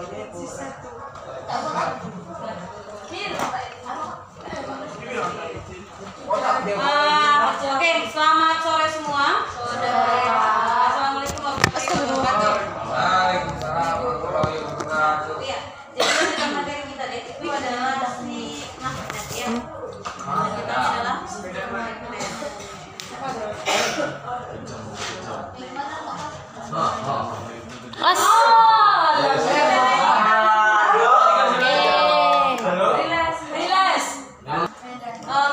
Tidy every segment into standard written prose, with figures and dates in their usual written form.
Oke, selamat sore semua. Assalamualaikum warahmatullahi wabarakatuh. Waalaikumsalam warahmatullahi wabarakatuh. Iya, jadi kita materi kita deh itu adalah si magnet ya. Kita adalah magnet.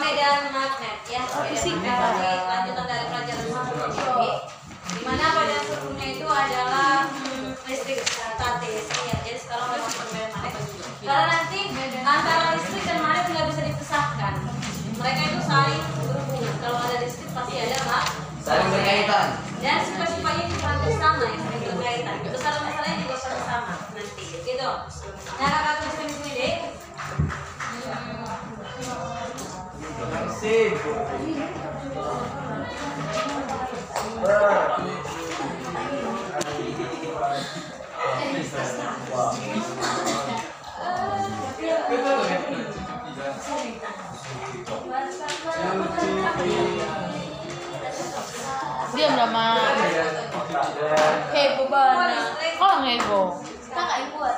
Medan magnet ya. Lanjutan dari pelajaran sebelumnya. Dimana pada sebelumnya itu adalah listrik statis ya. Jadi sekarang masuk ke medan magnet. Karena nanti antara listrik dan magnet nggak bisa dipisahkan. Mereka itu saling berhubungan. Kalau ada listrik pasti ada Saling berkaitan. dan sifat-sifatnya juga hampir sama ya, saling berkaitan. Masalahnya juga sama nanti gitu. Nah, kakak tulis di sini deh. Sip. Dia nama heboh banget. Kok heboh? Kita nggak buat.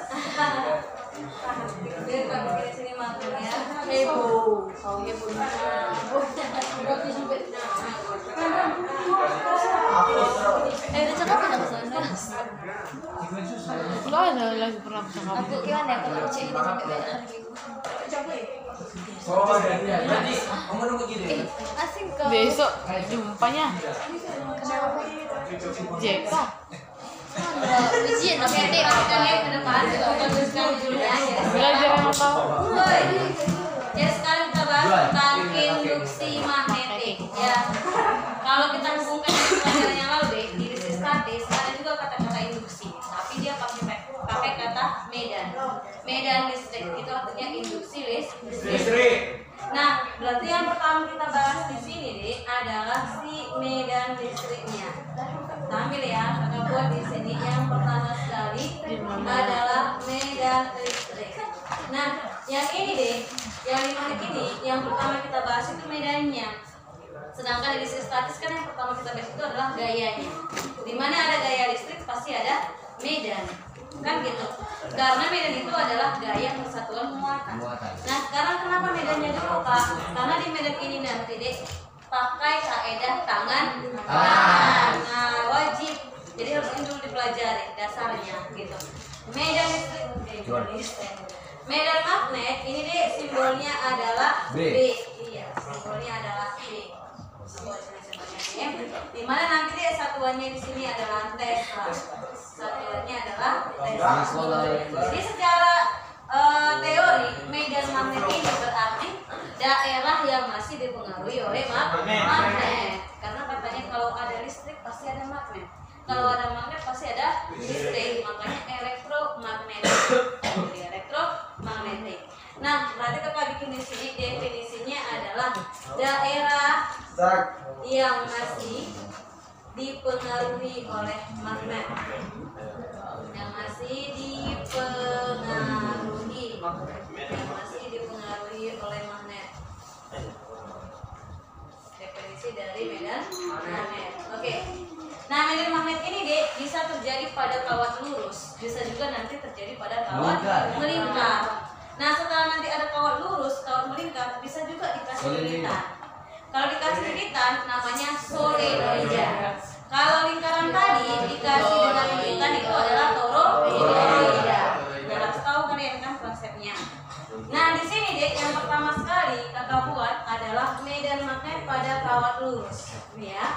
Jadi kalau di sini maksudnya heboh. Oh heboh. Udah cakap nggak kesana? Enggak ada lagi pernah cakap. Aku gimana ya kalau cek ini sampai beda hari minggu? Oh, jadi kamu nunggu gini. Asing kau. Besok jumpanya. Jeka. Ujian tapi nanti kita lihat ke depan. Kita tuliskan dulu ya. Belajar yang tahu. Ya sekarang kita bahas tentang induksi magnetik ya. Kalau kita hubungkan dengan pelajaran yang lalu deh, di listrik statis ada juga kata-kata induksi, tapi dia pakai kata medan listrik. Itu artinya induksi listrik. Nah, berarti yang pertama kita bahas di sini deh adalah si medan listriknya. Ambil ya, kakak buat di sini yang pertama sekali adalah medan listrik. Nah, yang ini deh, yang lima ini, yang pertama kita bahas itu medannya. Sedangkan di listrik statis kan yang pertama kita bahas itu adalah gayanya. Dimana ada gaya listrik pasti ada medan, kan gitu. Karena medan itu adalah gaya persatuan muatan. Nah, sekarang kenapa medannya dulu Pak? Karena di medan ini nanti deh pakai kaedah tangan. Nah, wajib. Jadi harus ini dulu dipelajari dasarnya gitu. Medan listrik. Medan magnet ini deh simbolnya adalah B. Iya, simbolnya adalah B. Dimana nanti deh satuannya di sini adalah Tesla. Satuannya adalah Tesla. Jadi secara teori medan magnet ini berarti daerah yang masih dipengaruhi oleh magnet. Karena katanya kalau ada listrik pasti ada magnet. Kalau ada magnet pasti ada listrik. Makanya elektromagnetik. Jadi elektromagnetik. Nah, berarti kakak bikin di sini definisinya adalah daerah yang masih dipengaruhi oleh magnet. Yang masih dipengaruhi oleh magnet. Definisi dari medan magnet. Oke. Nah, medan magnet ini deh bisa terjadi pada kawat lurus, bisa juga nanti terjadi pada kawat melingkar. Nah, setelah nanti ada kawat lurus, kawat melingkar, bisa juga dikasih lilitan. Kalau dikasih lilitan namanya solenoida. Kalau lingkaran tadi dikasih dengan lilitan itu adalah toroida. Nah, harus tahu kalian kan konsepnya. Nah, di sini deh yang pertama sekali kakak buat adalah medan magnet pada kawat lurus. Ini ya.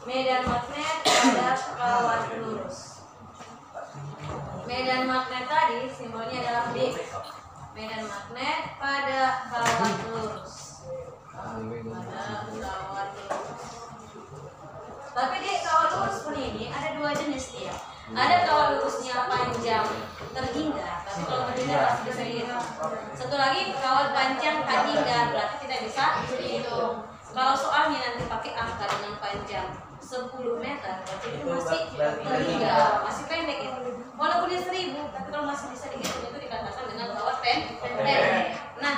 Medan magnet pada kawat lurus. Medan magnet tadi simbolnya adalah B. Medan magnet pada kawat lurus. Tapi di kawat lurus pun ini ada dua jenis dia. Ada kawat lurusnya panjang terhingga, tapi kalau terhingga pasti bisa dihitung. Satu lagi kawat panjang tak hingga, berarti tidak bisa dihitung. Kalau soalnya nanti pakai angka dengan panjang 10 meter, berarti itu masih terhingga, masih pendek itu. Walaupun dia 1000, tapi kalau masih bisa dihitung itu dikatakan dengan kawat pendek. Nah,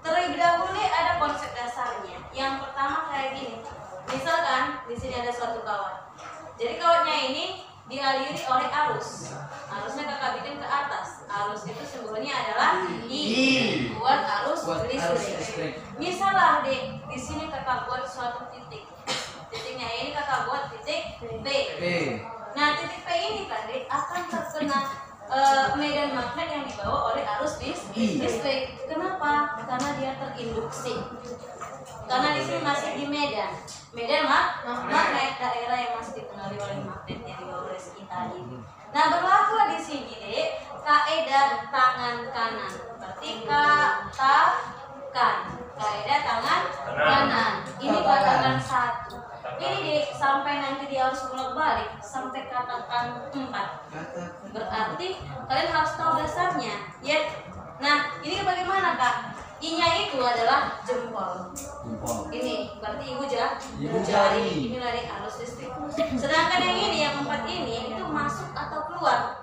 terlebih dahulu ada konsep dasarnya. Yang pertama kayak gini. Misalkan di sini ada suatu kawat. Jadi kawatnya ini dialiri oleh arus. Arusnya kakak bikin ke atas. Arus itu simbolnya adalah I buat arus listrik. Misalnya di sini kakak buat suatu titik. Titiknya ini kakak buat titik P. Nah, titik P ini tadi akan terkena medan magnet yang dibawa oleh arus listrik. Kenapa? Karena dia terinduksi. Karena di sini masih di medan magnet, daerah yang masih dipengaruhi oleh magnet yang dibawa oleh si tadi. Nah, berlaku di sini dek kaidah tangan kanan. Berarti katakan kaidah tangan kanan. Ini katakan 1. Ini dek sampai nanti dia harus bolak-balik sampai katakan 4. Berarti kalian harus tahu dasarnya, ya. Nah, ini bagaimana kak? I-nya itu adalah jempol. Ini berarti ibu jari. Ini dari arus listrik. Sedangkan yang ini, yang 4 ini itu masuk atau keluar?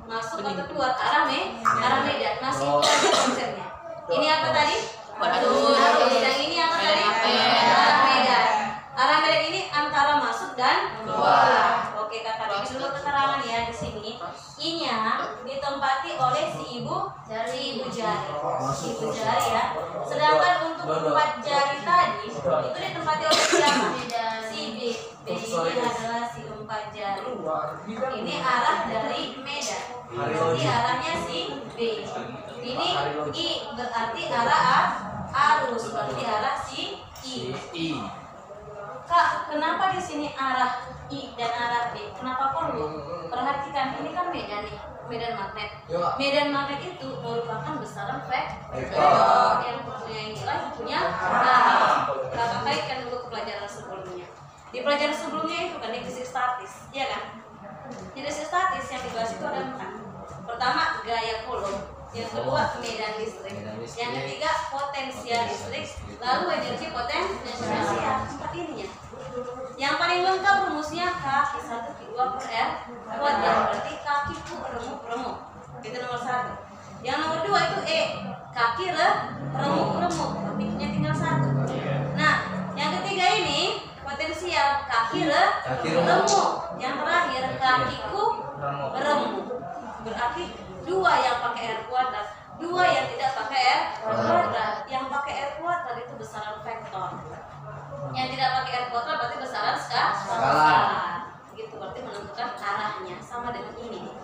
Masuk atau keluar arah medan. Masih itu konsepnya. Ini apa tadi? Betul. Yang ini apa tadi? Arah medan. Arah medan ini antara masuk dan keluar. Oke kakak, bikin dulu keterangan ya di sini. I-nya ditempati oleh si ibu jari. Ya. Sedangkan untuk 4 jari tadi itu ditempati oleh siapa? Si B. B ini adalah si 4 jari. Ini arah dari medan. Berarti arahnya si B. Ini I berarti arah arus. Berarti arah si I. Kak, kenapa di sini arah I dan arah B? Kenapa perlu? Perhatikan, ini kan medan nih, medan magnet. Medan magnet itu merupakan besaran vektor yang punya nilai punya arah. Kakak kaitkan dulu ke pelajaran sebelumnya. Di pelajaran sebelumnya itu kan definisi statis, ya kan? Definisi statis yang dibahas itu ada 4. Pertama, gaya Coulomb. Yang kedua, medan listrik. Yang ketiga, potensial listrik. Lalu energi potensial. 4 ininya. Yang paling lengkap rumusnya kaki 1 Q2 per R kuadrat. Berarti kaki ku remuk. Itu nomor 1. Yang nomor 2 itu E. Kaki remuk. Berarti nya tinggal 1. Nah, yang ketiga ini potensial kaki remuk. Yang terakhir kakiku remuk. Berarti 2 yang pakai R kuadrat, 2 yang tidak pakai R kuadrat. Yang pakai R kuadrat itu besaran vektor. Yang tidak pakai R kuadrat berarti besaran skalar. Gitu, berarti menentukan arahnya sama dengan ini.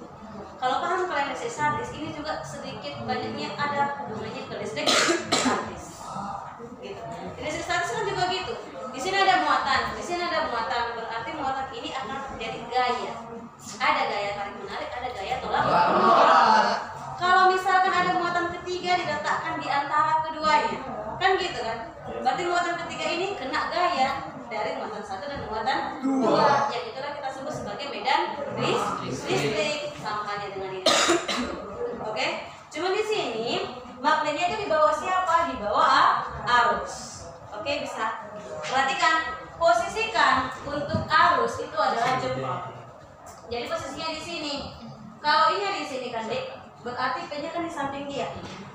Kalau paham kalian listrik statis, ini juga sedikit banyaknya ada hubungannya ke listrik statis. Gitu. Listrik statis kan juga gitu. Di sini ada muatan, berarti muatan ini akan menjadi gaya. Ada gaya tarik menarik, ada gaya tolak menolak. Kalau misalkan ada muatan ketiga diletakkan di antara keduanya, kan gitu kan? Berarti muatan ketiga ini kena gaya dari muatan 1 dan muatan 2. Yang itulah kita sebut sebagai medan listrik. Sama halnya dengan ini. Oke? Cuma di sini magnetnya itu di bawah siapa? Di bawah arus. Oke, bisa. Perhatikan, posisikan untuk arus itu adalah jempol. Jadi posisinya di sini. Kalau I-nya di sini kan, Dek, berarti P-nya kan di samping dia.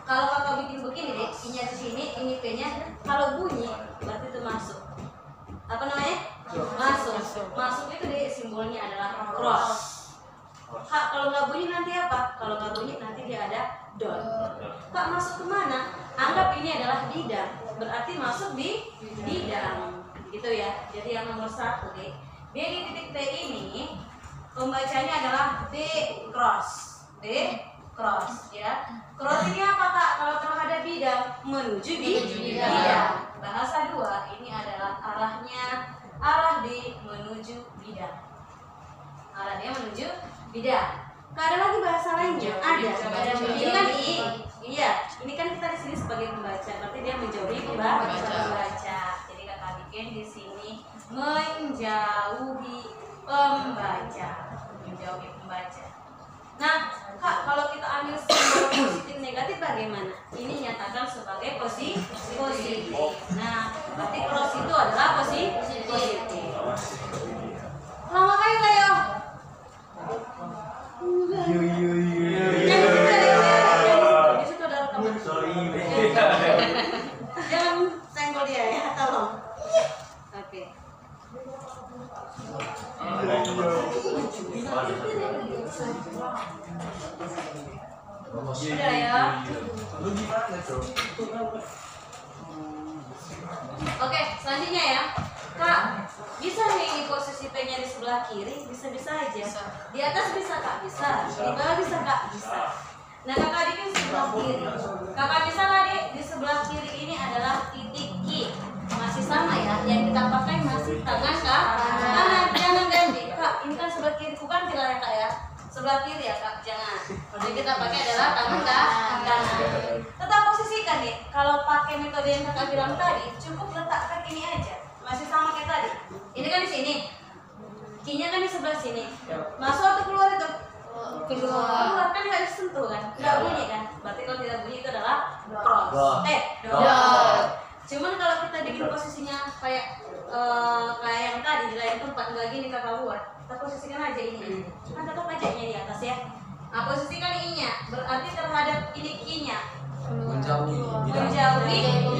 Kalau kakak bikin begini, Dek, I-nya di sini, ini P-nya. Kalau bunyi, berarti itu masuk. Apa namanya? Masuk itu deh simbolnya adalah cross. Kak, kalau nggak bunyi nanti apa? Kalau nggak bunyi nanti dia ada dot. Kak, masuk kemana? Anggap ini adalah bidang. Berarti masuk di bidang. Gitu ya. Jadi yang nomor 1, Dek. D di titik T ini pembacanya adalah D cross. Ya. Cross ini apa kak? Kalau terhadap bidang menuju bidang. Bahasa 2 ini adalah arah D menuju bidang. Arahnya menuju bidang. Ada lagi bahasa lainnya? Ada. Ini kan I. Iya. Ini kan kita di sini sebagai pembaca. Berarti dia menjauhi pembaca. Jadi kakak bikin di sini menjauhi pembaca. Nah, kak, kalau kita ambil simbol positif negatif bagaimana? Ini nyatakan sebagai positif. Nah, berarti cross itu adalah positif. Lama kali lah ya. Sudah ya. Lu gimana, Cok? Oke, selanjutnya ya. Kak, bisa nih posisi P-nya di sebelah kiri? Bisa-bisa aja. Di atas bisa Kak? Bisa. Di bawah bisa Kak? Bisa. Nah, kakak adik kan sebelah kiri. Kakak bisa nggak adik? Di sebelah kiri ini adalah titik Q. Masih sama ya, yang kita pakai masih tangan Kak. Jangan ganti. Kak, ini kan sebelah kiri, bukan tidak ya Kak ya? Sebelah kiri ya Kak, jangan. Yang kita pakai adalah tangan Kak, kanan. Tetap posisikan nih. Kalau pakai metode yang Kakak bilang tadi, cukup letakkan ini aja. Masih sama kayak tadi. Ini kan di sini. Q-nya kan di sebelah sini. Masuk atau keluar itu? Keluar kan nggak disentuh kan? Nggak bunyi kan? Berarti kalau tidak bunyi itu adalah cross. Dot. Cuman kalau kita bikin posisinya kayak yang tadi di lain tempat nggak gini kakak buat, kita posisikan aja ini. Kan tetap aja di atas ya. Nah, posisikan I-nya, berarti terhadap ini Q-nya. Menjauhi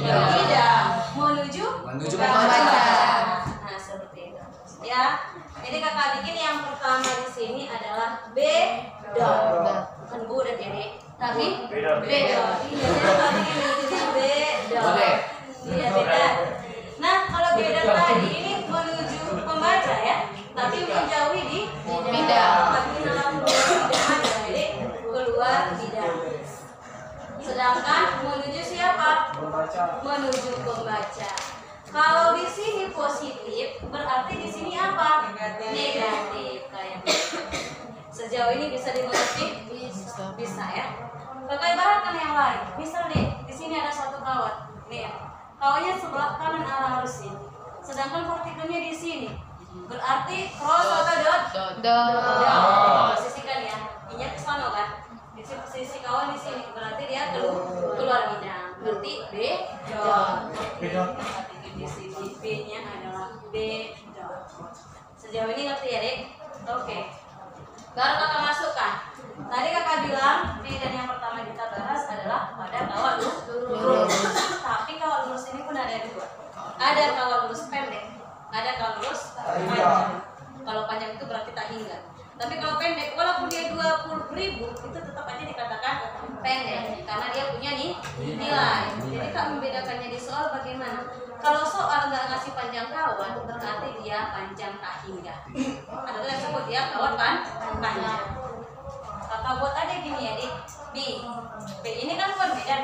tidak menuju membaca. Nah, seperti itu. Ya. Ini kakak bikin yang pertama di sini adalah B dot. Bukan Bu dan Dede, tapi B dot. Iya, kakak bikin di sini B dot. Iya, beda. Nah, kalau beda tadi ini menuju pembaca ya, tapi menjauhi di bidang. Tapi dalam bidang aja, jadi keluar bidang. Sedangkan menuju siapa? Menuju pembaca. Kalau di sini positif, berarti di sini apa? Negatif kayak gitu. Sejauh ini bisa dimengerti? Bisa ya. Kakak ibaratkan yang lain. Misal nih, di sini ada satu kawat. Nih ya. Kawatnya sebelah kanan arah arus ini. Sedangkan partikelnya di sini. Berarti cross atau dot? Dot. Posisikan ya. Ini ke sana kan? Di sini posisi kawan di sini. Berarti dia keluar bidang. Berarti B dot. Di sini B-nya adalah B dot. Sejauh ini ngerti ya, Dek? Oke. Baru kakak masukkan. Tadi kakak bilang medan yang pertama kita bahas adalah pada kawat lurus. Tapi kawat lurus ini pun ada dua. Ada kawat lurus pendek, ada kawat lurus panjang. Kalau panjang itu berarti tak hingga. Tapi kalau pendek, walaupun dia 20.000, itu tetap aja dikatakan pendek karena dia punya nih nilai. Jadi kak membedakannya di soal bagaimana? Kalau soal nggak ngasih panjang kawat, berarti dia panjang tak hingga. Ada yang sebut dia kawat panjang. Kakak buat aja gini ya, Dik. B ini kan bukan medan.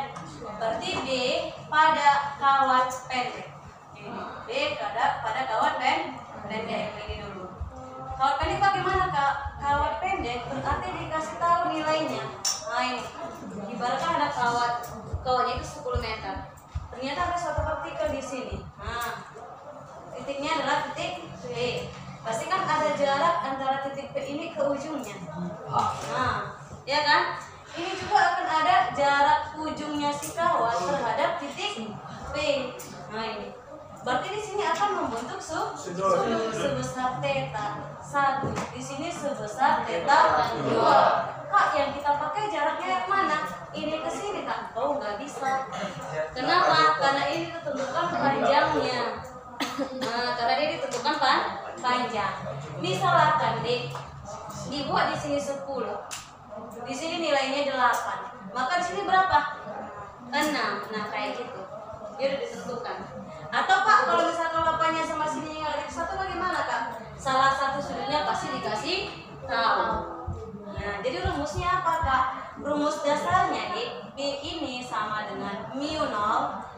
Berarti B pada kawat pendek. B pada kawat pendek. Ini dulu. Kawat pendek bagaimana Kak? Kawat pendek berarti dikasih tahu nilainya. Nah ini, ibaratkan ada kawatnya itu 10 meter. Ternyata ada suatu partikel di sini. Nah, titiknya adalah titik B. Pasti kan ada jarak antara titik P ini ke ujungnya. Nah, ya kan? Ini juga akan ada jarak ujungnya si kawat terhadap titik P. Nah ini. Berarti di sini akan membentuk sebesar theta 1. Di sini sebesar theta 2. Kak, yang kita pakai jaraknya yang mana? Ini ke sini Kak? Oh, nggak bisa. Kenapa? Karena ini ditentukan panjangnya. Nah, karena ini ditentukan panjang. Misalkan dibuat di sini 10. Di sini nilainya 8. Maka di sini berapa? 6. Nah, kayak gitu. Dia udah ditentukan. Atau Pak, kalau misalkan 8-nya sama sini nggak ada 1 bagaimana Kak? Salah satu sudutnya pasti dikasih tahu. Nah, jadi rumusnya apa Kak? Rumus dasarnya B ini sama dengan mu 0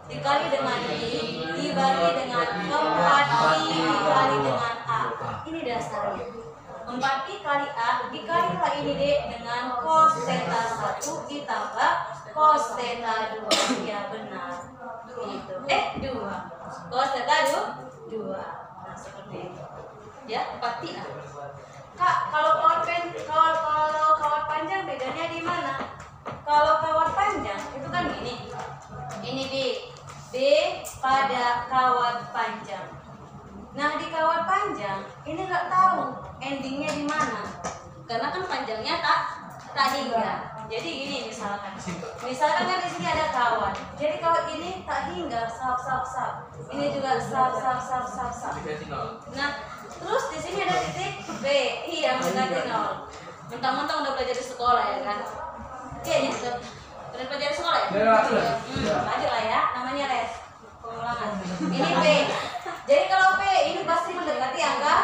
dikali dengan I dibagi dengan 4I dikali dengan A. Ini dasarnya. 4I kali A dikalilah ini D dengan cos theta 1 ditambah cos theta 2. Ya benar. Gitu. 2. Cos theta 2. Nah, seperti itu. Ya, 4I A. Kak, kalau kawat panjang bedanya di mana? Kalau kawat panjang itu kan gini. Ini B pada kawat panjang. Nah, di kawat panjang ini nggak tahu endingnya di mana. Karena kan panjangnya tak hingga. Jadi gini misalkan kan di sini ada kawan. Jadi kalau ini tak hingga sap. Ini juga sap. Nah, terus di sini ada titik B, iya mendekati 0. Mentang-mentang udah belajar di sekolah ya kan? Kayaknya udah belajar di sekolah ya? Lanjut lah ya, namanya les pengulangan. Ini B. Jadi kalau P ini pasti mendekati angka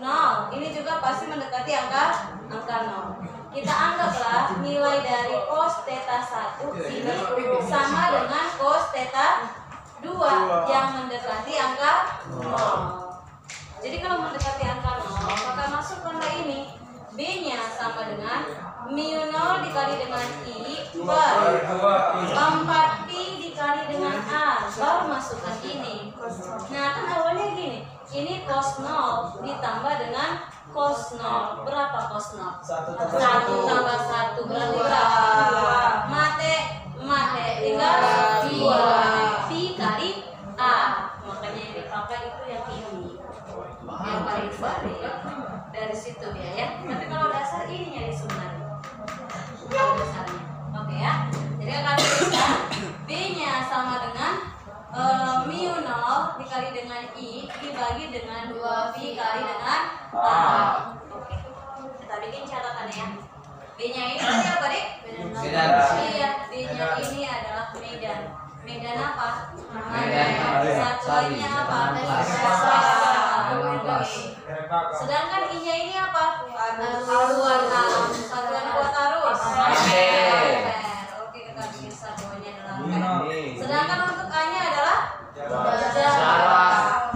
0. Ini juga pasti mendekati angka 0. Kita anggaplah nilai dari cos theta 1 ini sama dengan cos theta 2 yang mendekati angka 0. Jadi kalau mendekati angka 0, maka masukkanlah ini. B-nya sama dengan mu 0 dikali dengan I per 4 pi dikali dengan A. Baru masukkan ini. Nah, kan awalnya gini. Ini cos 0 ditambah dengan cos 0. Berapa cos 0? 1 tambah 1 berarti berapa? Mate tinggal 2 pi kali A. Makanya yang dipakai itu yang ini. Yang paling besar ya. Dari situ dia ya. Tapi kalau dasar ini nyari sumber. Kalau dasarnya. Oke ya. Jadi akan bisa B-nya sama dengan mu 0 dikali dengan I dibagi dengan 2 pi kali dengan A. Oke. Kita bikin catatannya ya. B-nya ini tadi apa, Dik? Medan. Iya, B-nya ini adalah medan. Medan apa? Satuannya apa? Sedangkan I-nya ini apa? Satuan buat arus. Oke, kita bikin satuannya adalah ampere. Sedangkan untuk A-nya adalah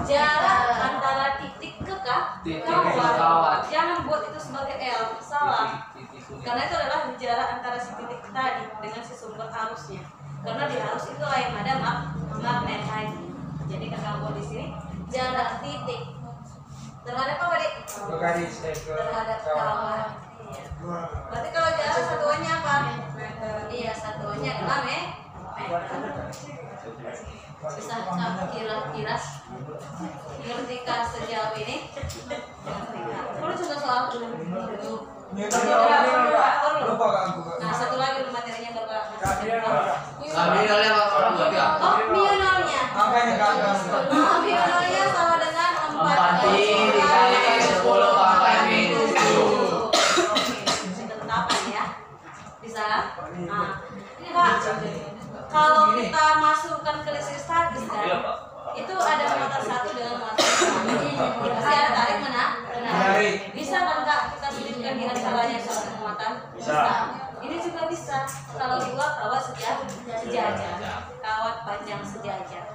jarak antara titik ke kawat. Jangan buat itu sebagai L, salah. Karena itu adalah jarak antara si titik tadi dengan si sumber arusnya. Karena di arus itu yang ada magnet tadi. Jadi kakak buat di sini jarak titik terhadap apa, Dik? Terhadap kawat. Iya. Berarti kalau jarak satuannya apa? Iya, satuannya adalah meter. Bisa kira-kira ngertika sejauh ini? Perlu juga soal nah, satu lagi materinya Bapak. Oh, mu 0-nya. Mu 0-nya sama dengan 4 pi dikali 10 pangkat minus 7. Oke, ketetapan ya. Bisa? Nah, ini Pak. Kalau kita masukkan ke listrik statis kan, itu ada muatan 1 dengan muatan 2. Pasti ada tarik menarik. Bisa kan Kak kita selipkan di antaranya suatu muatan? Bisa. Ini juga bisa kalau dua kawat sejajar, kawat panjang sejajar.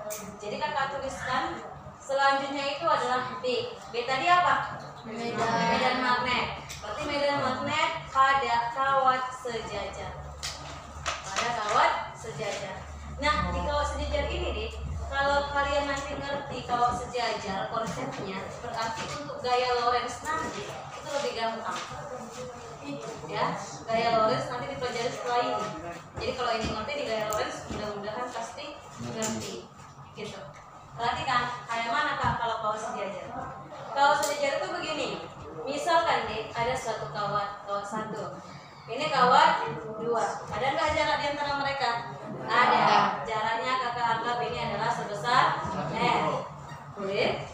Jadi Kakak tuliskan selanjutnya itu adalah B. B tadi apa? Medan magnet. Berarti medan magnet pada kawat sejajar. Nah, di kawat sejajar ini nih, kalau kalian nanti ngerti kawat sejajar konsepnya, berarti untuk gaya Lorentz nanti itu lebih gampang. Ya, gaya Lorentz nanti dipelajari setelah ini. Jadi kalau ini ngerti di gaya Lorentz, mudah-mudahan pasti ngerti. Gitu. Perhatikan, kayak mana Kak kalau kawat sejajar? Kawat sejajar itu begini. Misalkan nih ada suatu kawat 1. Ini kawat 2. Ada nggak jarak di antara mereka? Ada. Jaraknya Kakak anggap ini adalah sebesar R. Boleh?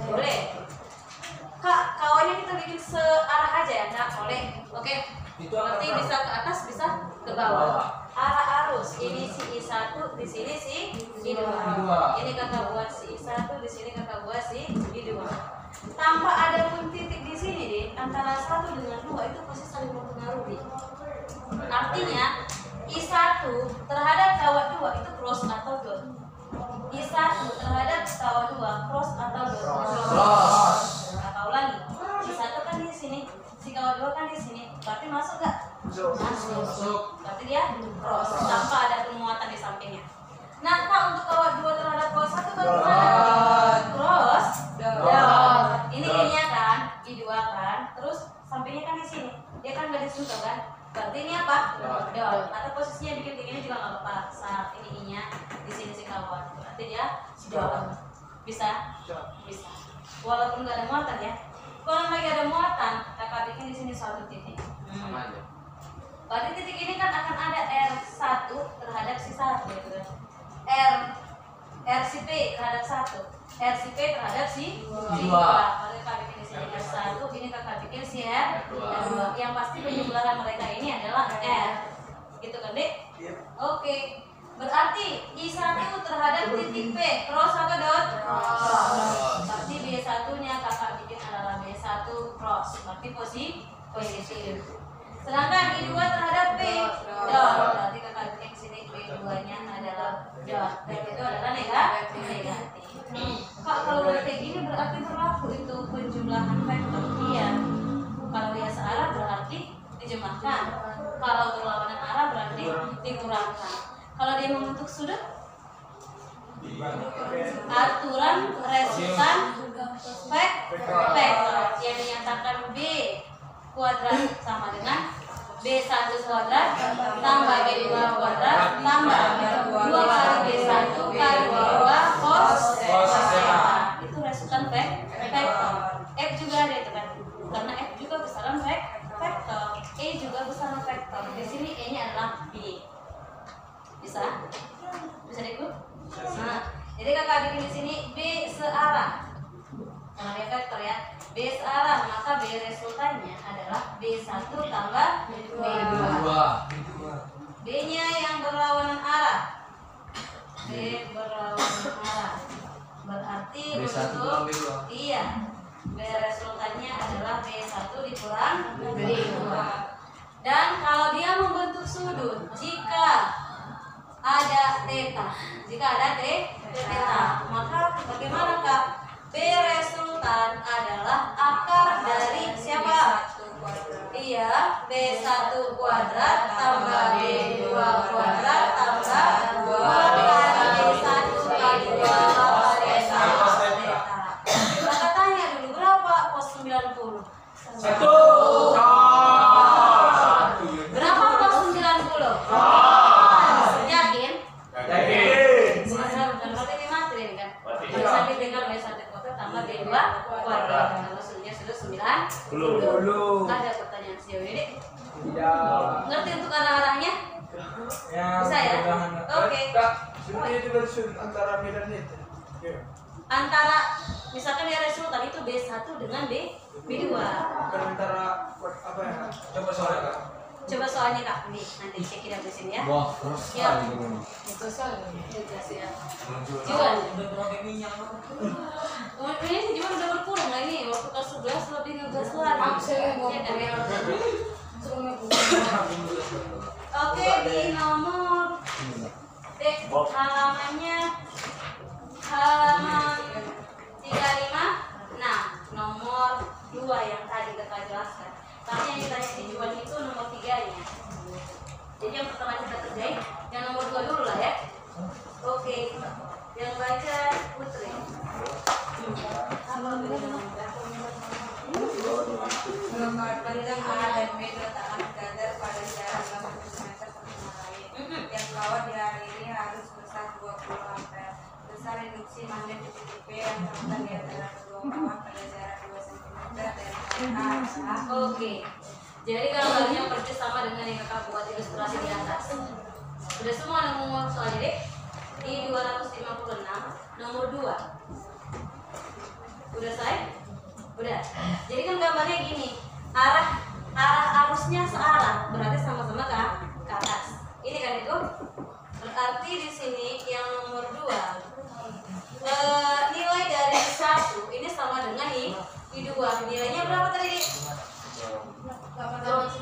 Boleh. Kak, kawannya kita bikin searah aja ya, nggak boleh. Oke. Berarti bisa ke atas, bisa ke bawah. Arah arus. Ini si I1, di sini si I2. Ini Kakak buat si I1, di sini Kakak buat si I2. Tanpa ada pun titik di sini deh, antara 1 dengan 2 itu pasti saling mempengaruhi. Artinya I1 terhadap kawat 2 itu cross atau dot. I1 terhadap kawat 2 cross atau dot. Cross. Kata ulangi. I1 kan di sini, si kawat 2 kan di sini. Berarti masuk gak? Masuk. Berarti dia cross tanpa ada penguatan di sampingnya. Nah, Kak, untuk kawat 2 terhadap kawat 1 bagaimana? Cross dot. Ini ininya kan, I2 kan. Terus sampingnya kan di sini. Dia kan gak disentuh kan? Berarti ini apa? Dot. Atau posisinya bikin kayak gini juga nggak apa-apa. Saat ini I-nya di sini si kawat. Berarti dia dot. Bisa? Bisa. Walaupun nggak ada muatan ya. Kalau lagi ada muatan, Kakak bikin di sini 1 titik. Pada titik ini kan akan ada R1 terhadap si 1 gitu kan. R si P terhadap 1, R si P terhadap si 2. Maka kakak bikin di sini R1, ini kakak bikin si R2. Yang pasti penjumlahan mereka ini adalah R. Gitu kan, Dek? Oke. Berarti I1 terhadap titik P cross apa dot? Cross. Berarti B1-nya kakak bikin adalah B1 cross. Berarti positif. Sedangkan I2 terhadap P dot. Berarti kakak bikin sini B2-nya adalah dot. Dan itu adalah negatif. Kak, kalau udah kayak gini berarti berlaku itu penjumlahan vektor. Iya. Kalau dia searah berarti dijumlahkan. Kalau berlawanan arah berarti dikurangkan. Kalau dia membentuk sudut, aturan resultan vektor yang dinyatakan B kuadrat sama dengan B1 kuadrat tambah B2 kuadrat tambah 2 kali B1 kali B2 cos theta. Itu resultan vektor. F juga ada itu kan, karena F juga besaran vektor, E juga besaran vektor. Di sini E-nya adalah B. Bisa diikut? Nah, jadi kakak bikin di sini B searah. Karena dia vektor ya. B searah, maka B resultannya adalah B1 tambah B2. B-nya yang berlawanan arah. B berlawanan arah. Berarti bentuk iya. B resultannya adalah B1 dikurang B2. Dan kalau dia membentuk sudut, jika ada theta, maka bagaimana Kak? B resultan adalah akar dari siapa? Iya, B1 kuadrat tambah B2 kuadrat tambah 2 kali B1 kali 2 kali theta. Maka tanya dulu, berapa cos 90? 1. Berapa cos 90? Berarti ini materi kan? Sampai dengan B1 kuadrat tambah B2 kuadrat. Kalau sudah 90. Ada pertanyaan sejauh ini? Tidak. Ngerti untuk arah-arahnya? Bisa ya? Oke. Ini juga sudut antara B dan itu. Antara misalkan ya resultan itu B1 dengan B2. Antara apa ya? Coba soalnya Kak. Coba soalnya Kak, nih nanti cek di sini ya. Wah, terus Ya. sekali ini. Itu soalnya. Ya. Jual. Ini sih Jual udah berkurang lah ini. Waktu kelas 11 lebih ngegas lagi. Ya kan ya. Oke, di nomor halamannya halaman 35. Nah, nomor 2 yang tadi kita jelaskan. Tadi yang ditanya dijual itu nomor 3-nya. Jadi yang pertama kita kerjain yang nomor 2 dulu lah ya. Oke. Yang baca Putri. Menggambarkan A dan B letakkan kadar pada jarak 50 meter satu sama lain. Yang kawat di hari ini harus besar 20 ampere. Besar induksi magnet di titik P yang terletak di antara kedua kawat pada jarak 2 cm dari A. Oke. Jadi gambarnya persis sama dengan yang kakak buat ilustrasi di atas. Sudah semua nemu soalnya deh. Di 256 nomor 2. Udah selesai? Udah. Jadi kan gambarnya gini. Arah arusnya searah, berarti sama-sama ke atas. Ini kan itu. Berarti di sini yang nomor 2 nilai dari 1 ini sama dengan I2. Nilainya berapa tadi? Arus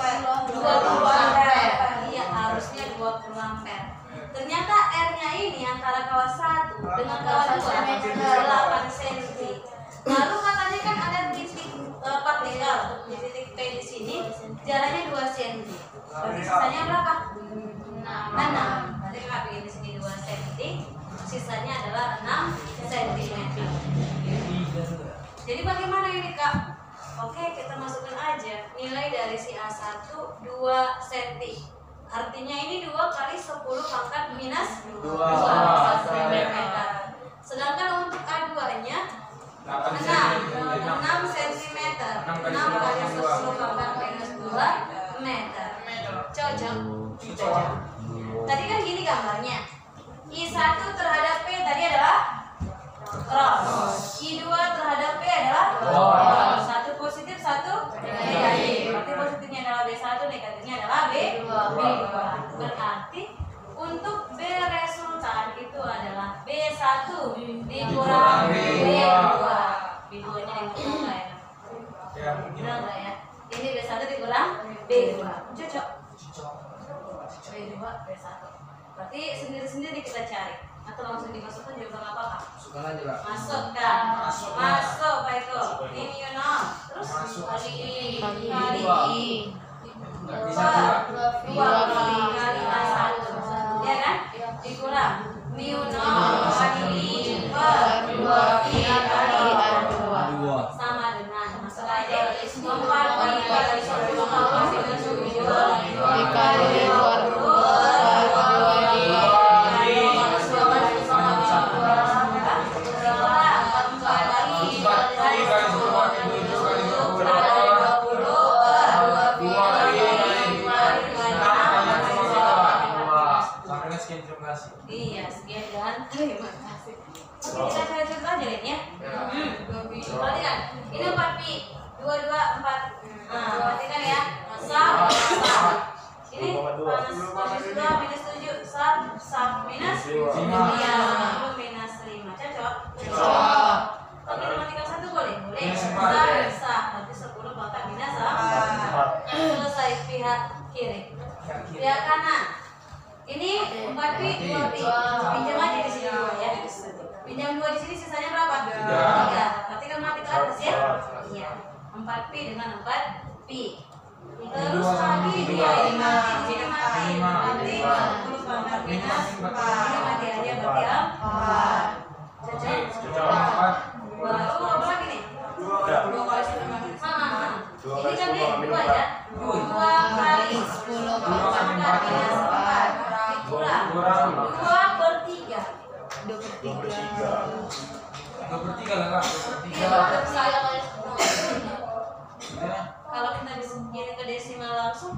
20 ampere. Iya, arusnya 20 ampere. Ternyata R-nya ini antara kawat 1 dengan kawat 2 8 cm. Lalu katanya kan ada titik partikel di titik P di sini jaraknya 2 cm. Berarti sisanya berapa? 6. Berarti kita bikin di sini 2 cm. Sisanya adalah 6 cm. Jadi bagaimana ini Kak? Oke, kita masukkan aja nilai dari si A1 2 cm. Artinya ini 2 kali 10 pangkat minus 2 cm. Sedangkan untuk A2-nya 6 cm. 6 kali 10 pangkat minus 2 I1 terhadap P tadi adalah cross. I2 terhadap P adalah cross. Satu positif, satu negatif. Berarti positifnya adalah B1, negatifnya adalah B2. Berarti untuk B resultan itu adalah B1 dikurang B2. B2-nya dikurang nggak ya? Ya, mungkin. Benar nggak ya? Ini B1 dikurang B2. Cocok? B2, B1. Berarti sendiri-sendiri kita cari. Atau langsung dimasukkan juga nggak apa-apa. Masukkan aja lah. Masukkan. Masuk, Pak Eko. Ini Yuno. Terus kali I. Nggak bisa juga. Dua kali A1. Ya kan? Dikurang. Mu 0 kali I per 2 I kali A2 sama dengan masuk aja 4 kali 10 dikali 2 sekian terima kasih. Iya, sekian dan terima kasih. Kita cari contoh aja Lin, ya. Berarti kan ini 4 pi, 2 4. Nah, berarti kan ya. Sab. Ini minus 2 minus 7 sab minus 5 minus 5. Cocok? Cocok. Tapi matematika 1 boleh? Boleh. Sab. Berarti 10 pangkat minus 4. Selesai pihak kiri. Pihak kanan. Ini 4 pi, 2 pi. Pinjam aja di sini 2 ya. Pinjam 2 di sini sisanya berapa? 3. Berarti kan mati ke atas ya? Iya. 4 pi dengan 4 pi. Terus lagi dia ini mati, di sini mati. Berarti 10 pangkat minus 4. Ini mati aja berarti 4. Cocok? Baru apa lagi nih? 2 kali 10. Ini kan nih 2 ya. 2 kali 10 pangkat minus 4. Kurang 2 per 3. 2 per 3 2 per 3 lah kak. 2 per 3 kali 10. Kalau kita bisa kirim ke desimal langsung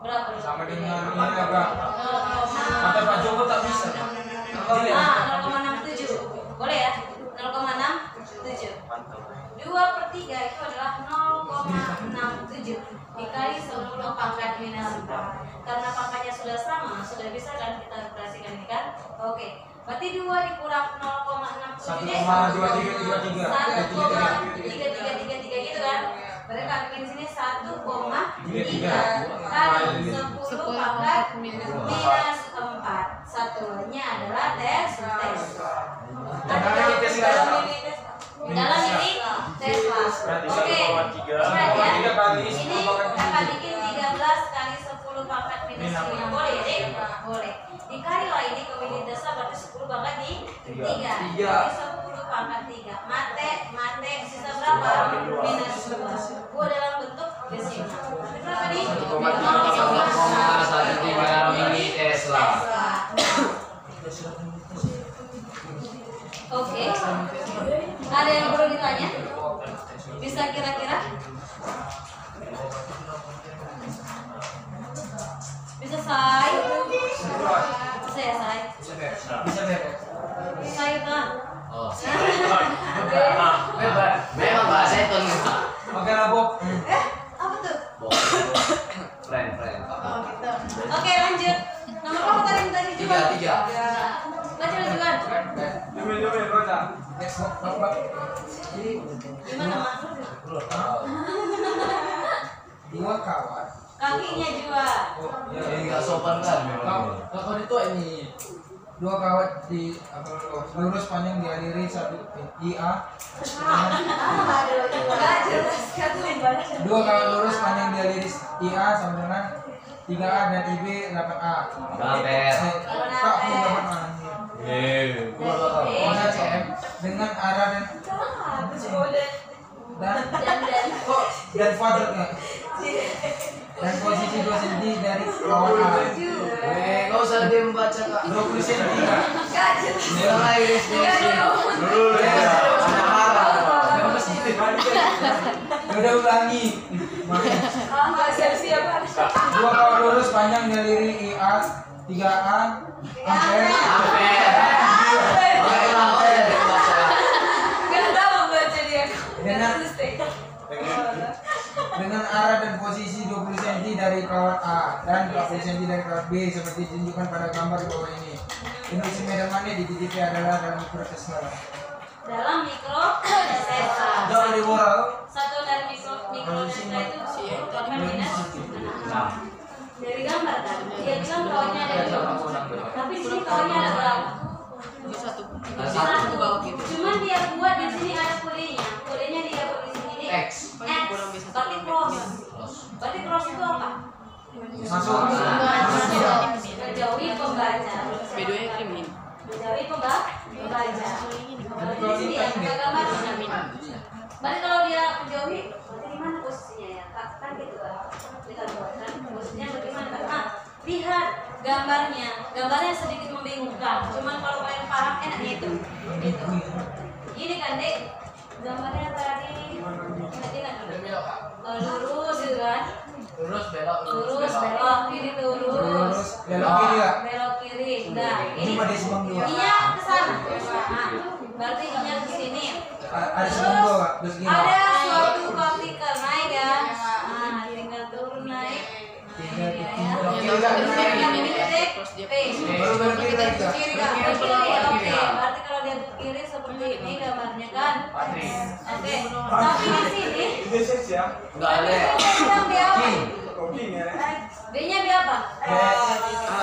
berapa? Sama dengan ini lah kak. Kata Pak Joko tak bisa. 0,67. Boleh ya? 0,67. 2 per 3 itu adalah 0,67 dikali 10 pangkat minus 4. Karena pangkatnya sudah sama, sudah bisa kan kita operasikan ini kan? Oke. Berarti 2 dikurang 0,67 deh. 1,2333. 1,3333 gitu kan? Berarti kami bikin sini 1,3 kali 10 pangkat minus 4. Satuannya adalah tes. Dalam ini tes kelas. Oke. Ingat ya. Ini akan bikin 13 kali 10 pangkat minus 5. Boleh ya, Dek? Boleh. Dikali lah ini ke minus dasar berarti 10 pangkat di 3. Jadi 10 pangkat 3. Mate sisa berapa? Minus 2. Gua dalam bentuk desimal. Berapa nih? 1,13 mili Tesla. Oke. Ada yang perlu ditanya? Bisa kira-kira? Bisa say? Bisa ya say? Bisa deh. Say kan? Oh, memang bahasa itu Oke lah Bob. Apa tuh? friend. Oh gitu. Oke lanjut. Nomor berapa tadi juga? 3. Baca lanjutan. Demi baca. Next Bob. Jadi Gimana mas? 2 kawan. Kakinya juga. Oh, Ini nggak sopan kan memang. Kalau itu ini 2 kawat di lurus panjang dialiri 1 IA. 2 kawat lurus panjang dialiri IA sama dengan 3A dan IB 8A. Gampet. Kak, 8A. Mana CM dengan arah dan kuadratnya. Dan posisi 2 cm dari lawan A. Nggak usah dia membaca kak. 20 cm kak. Nilai definisi. Dulu ya. Anak marah. Udah ulangi. 2 kawat lurus panjang dialiri IA 3A Ampere. Oke, kau yang membaca. Kenapa membaca dia? Dengan arah dan posisi 20 cm dari kawat A dan 40 cm dari kawat B seperti ditunjukkan pada gambar di bawah ini. Induksi medan magnet di titik P adalah dalam mikrotesla. Dalam mikrotesla. Jangan diborong. Satu dari mikrotesla itu merupakan dinas Nah, dari gambar kan. Dia bilang kawannya ada dua. Tapi sini kawannya ada berapa? Satu. Satu. Cuman dia buat di sini ada kodenya. Kodenya dia buat di sini nih. X. Berarti cross. Berarti cross itu apa? Masuk. Menjauhi pembaca. Bedanya krimin. Menjauhi pembaca. Kalau di sini ya, pakai gambar. Berarti kalau dia menjauhi, berarti di mana posisinya ya? Kan gitu kan? Kita buat kan posisinya bagaimana kan? Ah, lihat gambarnya. Gambarnya sedikit membingungkan. Cuman kalau kalian paham enaknya itu. Gitu. Gini kan dek, gambarnya tadi lurus gitu kan? Lurus belok. Lurus belok kiri lurus. Belok kiri ya. Belok kiri. Nah, Ini pada sebang dua. iya ke sana. Nah, berarti ininya di sini. Ada sebang dua Kak. Terus gini. Ada suatu partikel naik ya. Nah, tinggal turun naik. Nah, ini dia ya. Yang ini titik P. Baru belok kiri lagi Kak. Kiri kan? Kiri. Oke. Berarti kalau dia ke kiri seperti ini gambarnya kan? Oke. Tapi di sini Enggak ada. bilang dia apa? B-nya dia apa?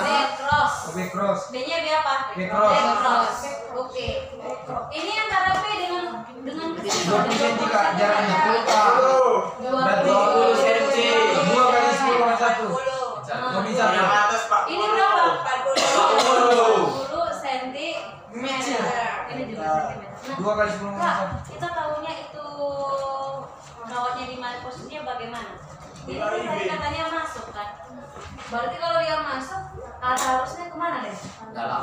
B cross. B cross. B-nya dia apa? B cross. B cross. Oke. Ini antara P dengan 20 cm Kak jaraknya. Berarti 20 cm. 2 kali 10 sama 1. Nah, Lebih 1. ini berapa? 40. 40 cm. Ini juga cm. 2 kali 10 sama Kak, 1. kita tahunya itu kawatnya di mana posisinya bagaimana? Ini kan tadi katanya masuk kan? Berarti kalau dia masuk, harusnya kemana deh? Dalam.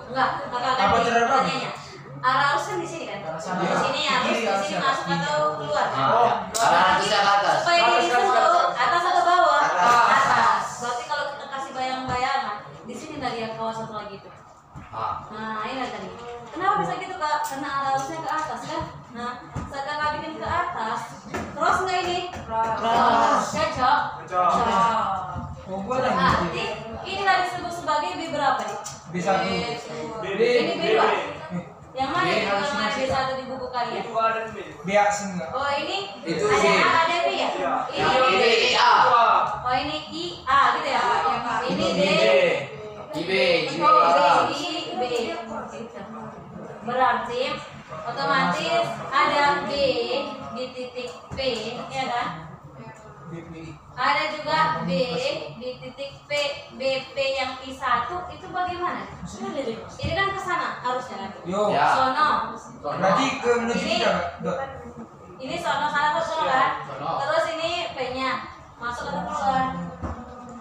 Enggak, Apa cara apa? pertanyaannya. Arah harusnya di sini kan? Di sini ya, terus di sini masuk atau keluar? Harusnya ke atas. Supaya diri sentuh, atas atau bawah? Atas. Atas. Berarti kalau kita kasih bayang-bayangan, di sini tadi yang kawasan satu lagi itu. Nah, ini tadi. Kenapa bisa gitu Kak? Karena harusnya ke atas kan? Nah, saat Kakak bikin ke atas, cross nggak ini? Cross. Cocok? Cocok. Oh, gua ada Nah, yang inilah disebut sebagai B berapa nih? B1. Ini B2. Yang mana B yang harus mana masuk. B1 di buku kalian? B asing enggak? Oh ini Itu ada B. A, ada B ya? Ini A. Oh ini I, A gitu ya? Ini D. IB. Oh B, I, B. Berarti otomatis ada B di titik P, ya kan? BP. Ada juga B di titik P, BP yang I1 itu bagaimana? Ini kan ke sana harusnya kan? Yo. Ya. Sono. Berarti ke menuju Ini- kita Kak? Dok. Ini sono sana ke sono kan? Sono. Terus ini P-nya masuk atau keluar?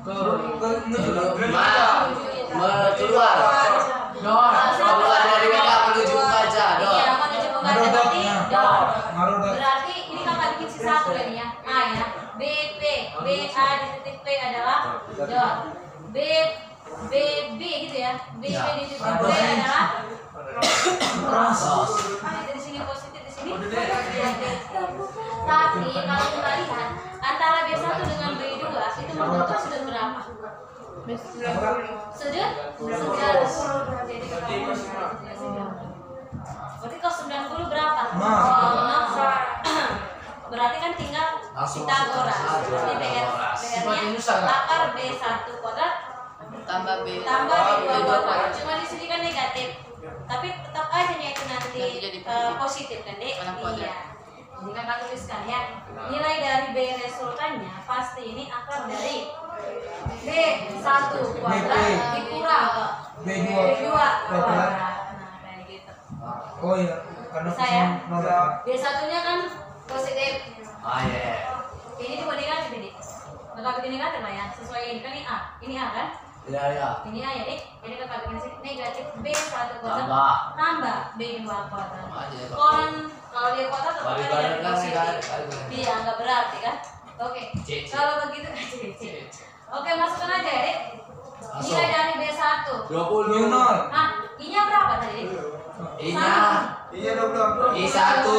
Ke menuju Keluar. Keluar dari meja menuju membaca. Iya, menuju pembaca Ngaruh, Dok. berarti Nah. dot. Ngaruh Dok. Berarti ini kakak bikin si satu kan ya? A ya. BP, BA di titik P adalah dot. B gitu ya. BP di titik P adalah Cross. di sini positif di sini. Tapi kalau kita lihat antara B1 dengan B2 itu membentuk sudut berapa? Sudut 90. Jadi berarti kalau 90 berapa? Nah. 6. Berarti kan tinggal Langsung Pitagoras. masuk saja. Ini PR-nya akar B1 kuadrat Tambah B. tambah B2 kuadrat. Cuma di sini kan negatif. Tapi tetap aja nya itu nanti Nanti jadi positif kan, Dek? Karena kuadrat. Iya. Jadi kakak tuliskan ya. Nilai dari B resultannya pasti ini akar dari B1 kuadrat dikurang ke B2 B2 kuadrat. kuadrat. Nah, kayak gitu. Oh iya, karena Bisa ya? nol Kak. B1-nya kan positif. Iya. Ini juga negatif ini. Kakak bikin negatif lah ya. Sesuai ini kan ini A. Ini A kan? Iya, iya. Ini A ya, Dik. Ini kakak bikin sini negatif B1 kuadrat Tambah. tambah B2 kuadrat. Sama aja ya, Pak. Kalau dia kuadrat tetap Balik kan badan jadi kan positif. negatif. Iya, nggak berarti kan? Oke. C. Kalau begitu C. Oke, masukkan aja ya, Dik. Nilai dari B1. 20. Nah, I-nya berapa tadi? I-nya Iya 20. I1 3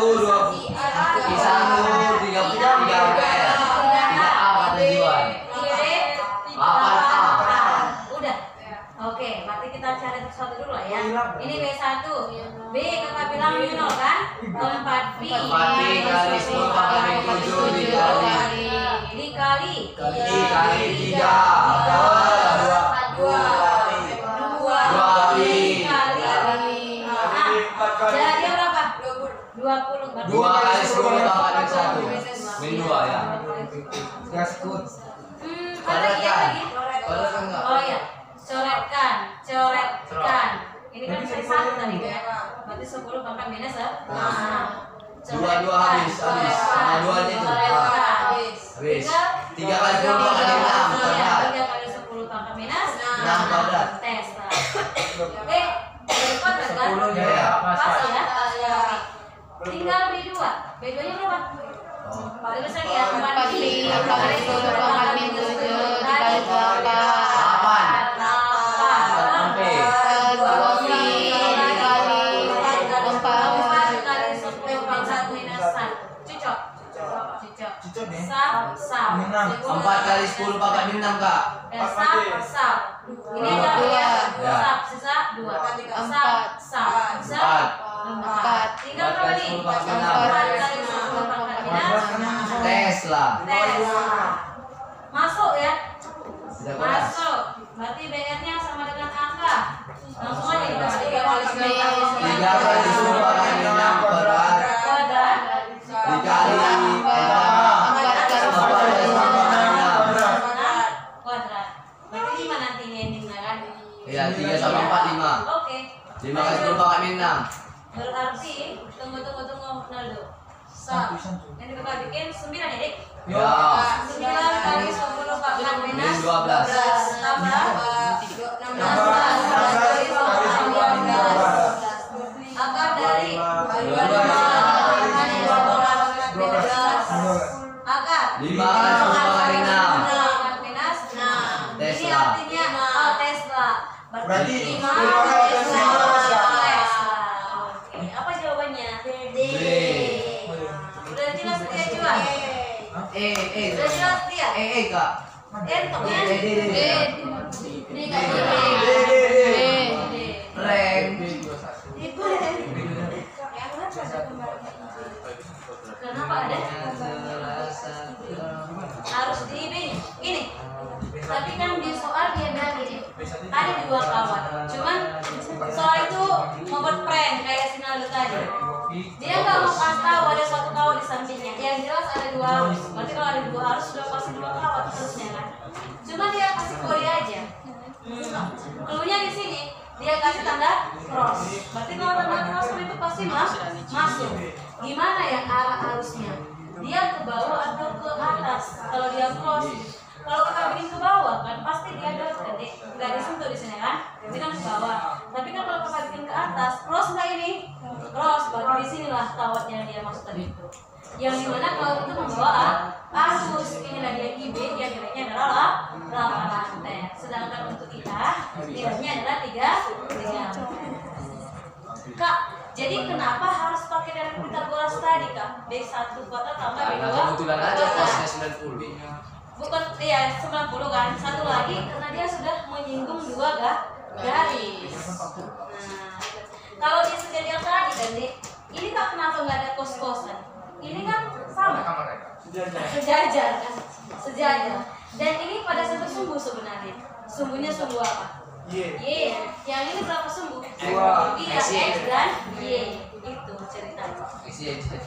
ampere. 3A kata Juan. I-B 8A. Udah. Oke, berarti kita cari satu dulu lah ya. Ini B1. B kakak bilang nol kan? 4B 4B kali 10 pangkat 7 dikali 3 jadi berapa? 20. 2 kali 10 pangkat 1 min 2 ya. Gaskut. Ada iya lagi? Coretkan enggak? Oh iya, coretkan. Ini kan saya satu tadi ya. Berarti 10 pangkat minus ya. Dua habis. Sama 2-nya itu. Habis. 3 kali 10 pangkat 6 kuadrat. 3 kali 10 pangkat minus 6 kuadrat. tes lah. Dari kuadrat kan? 10 ya. Pas ya? Tinggal B2. B2-nya berapa? Paling besar ya, 4B 4 kali 10 pangkat min 7 dikali 8. 8. 2B dikali 4. Kali 10 pangkat minus 1. Cocok? Cocok deh. Sap. 4 kali 10 pangkat min 6 Kak. Sap. Ini ada Dua. ya. Sap, sisa 2. Sap. 4. Tinggal berapa nih? 4 kali 10 pangkat minus Tes lah. tes. Masuk ya? Sudah kelas. Masuk. Berarti BR-nya sama dengan angka. Langsung aja kita 3 kali 3 kali 10 pangkat min 6 kuadrat kuadrat dikali 4 kuadrat. Berarti 5 nantinya endingnya kan? ya 3 sama 4 5. Oke. 5 kali 10 pangkat min 6. Berarti tunggu Ronaldo. Sap. Yang kita bikin 9 ya, Dik? Ya. 9 kali 10 pangkat minus Min 12. tambah 16 kali 10 akar dari 12 akar 5 kali 10 pangkat min 6. minus 6. Ini Tesla. artinya Tesla. Berarti 5 10 pangkat minus 6 Tesla. Oke, apa jawabannya? D. Udah jelas dia Juan? Udah jelas dia? Kak. Entoknya? D. Ini kan D. Rank. Kenapa ada? Harus di B. Ini. Tapi kan di soal dia bilang gini, ada 2 kawan. Cuman soal itu membuat prank kayak Sinaldo tadi. Dia nggak mau kasih tahu ada suatu kawan di sampingnya. Yang jelas ada 2 arus. Berarti kalau ada 2 arus sudah pasti 2 kawan harusnya kan. Cuman dia kasih kode aja. Cluenya di sini. Dia kasih tanda cross. Berarti kalau tanda cross itu pasti masuk. Gimana ya arah arusnya? Dia ke bawah atau ke atas? Kalau dia cross, kalau kita bikin ke bawah kan pasti dia dot gede, nggak disentuh di sini kan? Ini kan ke bawah. Tapi kan kalau kita bikin ke atas, cross nggak ini? Cross. Berarti di sinilah kawatnya dia maksud tadi itu. Yang dimana kalau itu membawa arus, inilah dia IB, dia nilainya adalah 8 ampere. Sedangkan untuk kita nilainya adalah 3 Kak, jadi kenapa harus pakai dari Pythagoras tadi Kak? B1 kuadrat tambah B2 Karena kebetulan aja kuadrat. cosnya 90. Bukan, iya 90 kan. Satu lagi karena dia sudah menyinggung 2 garis. Nah, kalau dia sejadi yang tadi kan Dik, ini Kak kenapa nggak ada kos-kosan? Ini kan sama. Sejajar kan? Sejajar. Dan ini pada satu sumbu sebenarnya. Sumbunya sumbu apa? Y. Yang ini berapa sumbu? Dua. Iya, X dan Y. Itu ceritanya. Isi aja.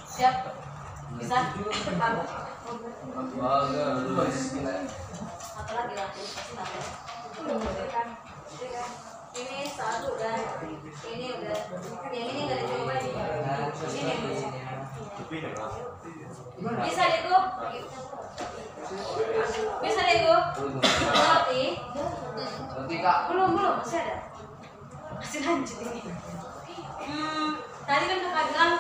Siap? Bisa? Bagus. Apa lagi lagi? Ini 1 dan ini udah. Yang ini nggak ada jawabannya. Ini bisa deh Bu? Bisa deh Bu? Berarti Nanti Kak. belum masih ada. Masih lanjut ini. Tadi kan Kakak bilang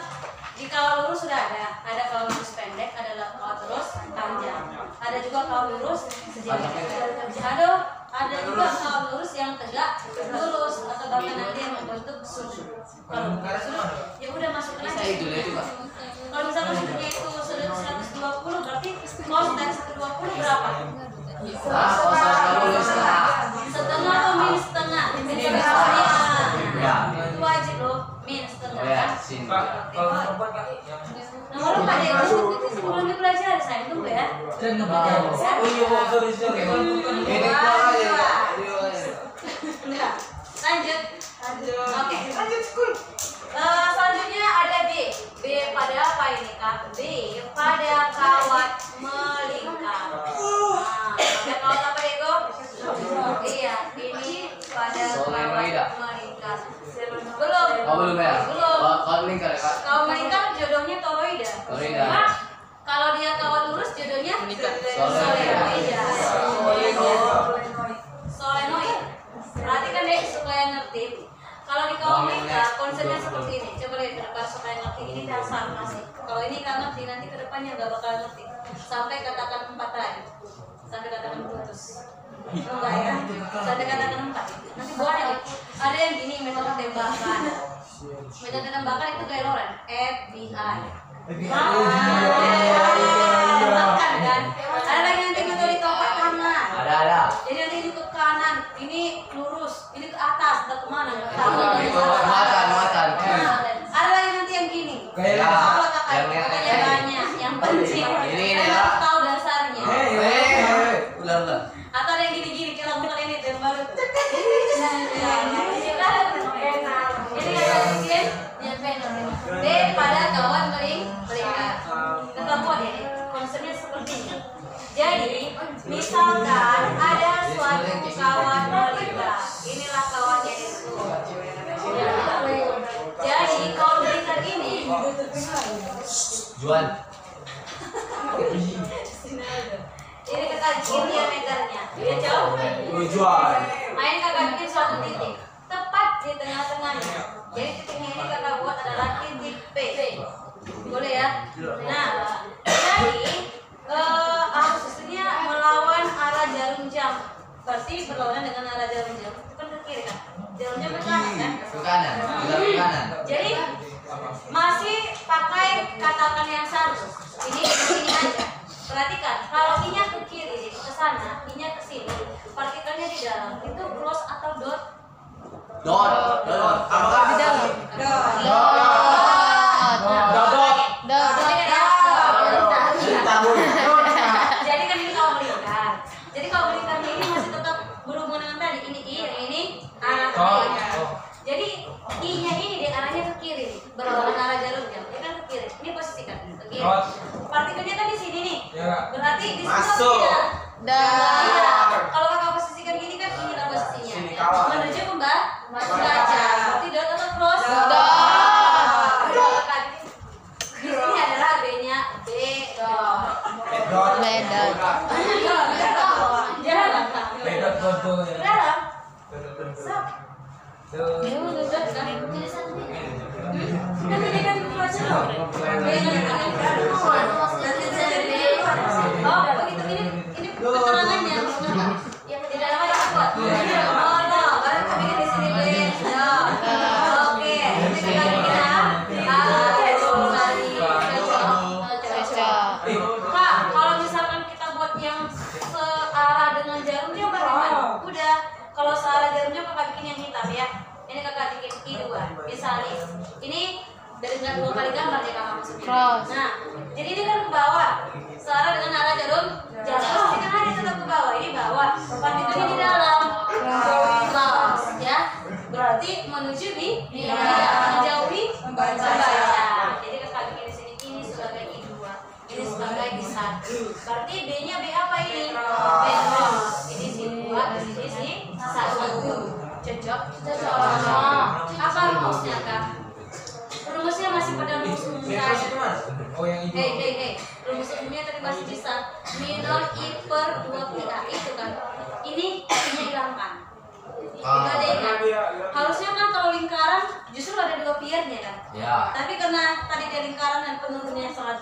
di kawat lurus sudah ada kawat lurus pendek, ada kawat lurus panjang, ada juga kawat lurus sejajar. ada juga kawan lurus yang tegak lurus atau bahkan nanti yang membentuk sudut. Kalau bukan sudut, ya udah masukin aja. Kalau misalkan sudutnya itu sudut 120, berarti cos dari 120 berapa? Setengah atau min setengah? Itu wajib loh, min setengah kan? Nomor 4 ya, sebelum dipelajari saya tunggu ya. Lanjut. Oke. Selanjutnya ada B. B pada apa ini kak? B pada kawat melingkar. Pada kawat apa Ego? Iya, ini pada kawat melingkar. Belum. Belum ya? Belum. Kawat melingkar ya kak? Kawat melingkar jodohnya toroida. Toroida. Kalau dia kawat lurus jodohnya solenoida. Solenoid. Perhatikan deh supaya ngerti. Kalau di kawat melingkar konsepnya seperti ini. Coba lihat ke depan supaya ngerti. Ini dasar masih. Kalau ini nggak ngerti nanti ke depannya nggak bakal ngerti. Sampai katakan 4 tadi. Sampai katakan putus. Enggak ya? Sampai katakan 4. Nanti banyak. Ada yang gini metode tembakan. Metode tembakan itu kayak Loren. FBI. Tembakan kan? Ada lagi nanti metode toprak kanan. Ada. Jadi nanti ini ke kanan, ini lurus, ini ke atas, ke mana? Muatan. Ada lagi nanti yang gini. Kayak Kalau kakak banyak, yang penting Ini harus tahu dasarnya. Udah. Atau ada yang gini-gini, kalau bukan ini yang baru. D pada kawan melingkar. Tetap buat ini, konsepnya seperti ini. Jadi, misalkan ada suatu kawan melingkar, inilah kawannya itu. Jadi, kalau melingkar ini, Jual. ini kakak bikin diameternya, dia jauh. Jual. Main kakak bikin suatu titik, tepat di tengah-tengahnya. Jadi titiknya ini kakak buat adalah titik P. Boleh ya? Nah, jadi arusnya melawan arah jarum jam. Berarti berlawanan dengan arah jarum jam. Itu kan ke kiri kan? Jarum jam ke kanan kan? Ke kanan. Jadi masih pakai katakan yang sama. Ini aja. Perhatikan, kalau I-nya ke kiri ke sana, I-nya ke sini, partikelnya di dalam itu cross atau dot? Dot. Apakah Di dalam. Jadi kan ini kalau melingkar. Jadi kalau melingkarnya ini masih tetap berhubungan dengan tadi. Ini I, yang ini arah ke kiri. Jadi I-nya ini dia arahnya ke kiri, berlawanan arah jarum jam. Dia kan ke kiri. Ini posisikan ke kiri. Partikelnya kan di sini nih. Berarti di sini iya. Kalau kakak posisikan gini kan ini lah posisinya. Menuju membaca. Berarti dot atau cross? Di sini adalah B-nya B dot. Dalam. Sap. Ya udah kan. Jadi satu ini. Kan ini kan cross loh. Oh, begitu ini keterangannya. Yang tidak ada kuat. Oh, no, baru kami di sini Oke, ini kita Kak, kalau misalkan kita buat yang searah dengan jarumnya bagaimana? Udah, kalau searah jarumnya kakak bikin yang hitam ya. Ini kakak bikin I2. Misalnya, ini dari 2 kali gambar ya kakak maksudnya. Nah, jadi ini kan ke bawah. Searah dengan arah jarum. Pasti kan ada tetap ke bawah. Ini bawah. Partikelnya di dalam. Cross ya. Berarti menuju di menjauhi membaca. Jadi kakak bikin di sini ini sebagai I2. Ini sebagai I1. Berarti B-nya B apa ini? B cross. Ini sini 2, di sini 1. Cocok? Apa rumusnya kak? Rumusnya masih pada rumus umumnya. Oh yang itu. Rumus umumnya tadi masih bisa. Minor I per 2PA itu kan. Ini I-nya hilangkan. Tidak ada ingat. Harusnya kan kalau lingkaran justru ada 2 piernya kan. Ya. Tapi karena tadi dia lingkaran dan penurunannya sangat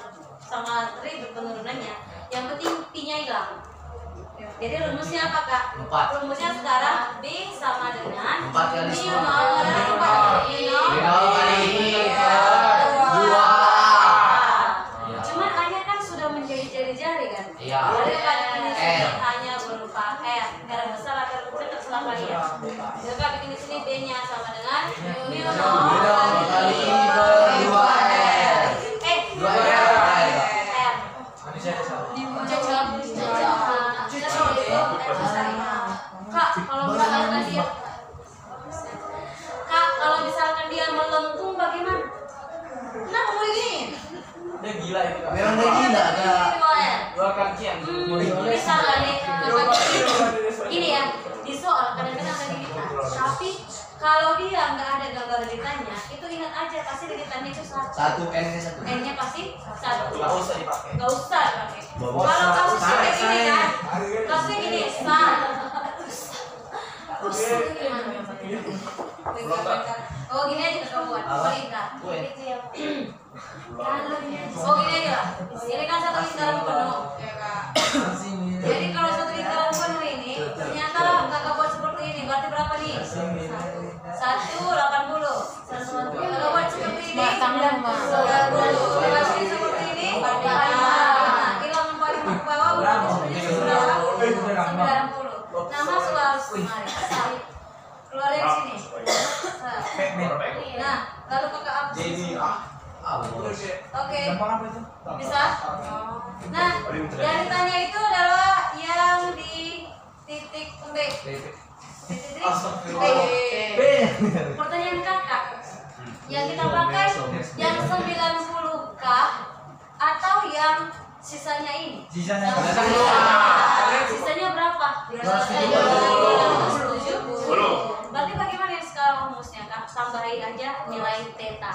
ribet penurunannya. Yang penting P-nya hilang. Jadi rumusnya apa kak? 4. Rumusnya sekarang B sama dengan 4 kali mu 0 10. kali Dua. Cuman A-nya kan sudah menjadi jari-jari kan? Iya. Jadi kali ini R. hanya berupa R. R besar akar kecil terserah kalian. Jadi kak bikin di sini B-nya sama dengan mu 0 kali berdua R. 2 R. R. Kak, kalau misalkan dia melengkung bagaimana? Kenapa mau begini? Dia gila itu. Memang dia gila kak. Dua kancian. Bisa kan nih? Ini ya, di soal kadang-kadang ada lilitan. Tapi kalau dia nggak ada gambar lilitannya, itu ingat aja pasti lilitannya itu satu. 1 N-nya 1. N-nya pasti satu. Nggak usah dipakai. Nggak usah pakai. Bawa. Kalau kasusnya kayak gini kan, kasusnya gini, oh gini aja kamu buat, lingkar. Oh gini aja lah. Ini kan satu lingkaran penuh. Jadi kalau satu lingkaran penuh ini ternyata kakak buat seperti ini, berarti berapa nih? 180. Kalau buat seperti ini 90. Kalau seperti ini 45. Hilang 45 ke bawah berarti 90. Nah masuk harus kemari. Keluar dari sini. Nah, lalu kakak apa? Oke. Bisa? Nah, yang ditanya itu adalah yang di titik B. Di titik B. Pertanyaan kakak, yang kita pakai yang 90K atau yang sisanya ini? Sisanya. Sisanya berapa? 270. Berarti bagaimana sekarang rumusnya kak? Tambahin aja nilai theta.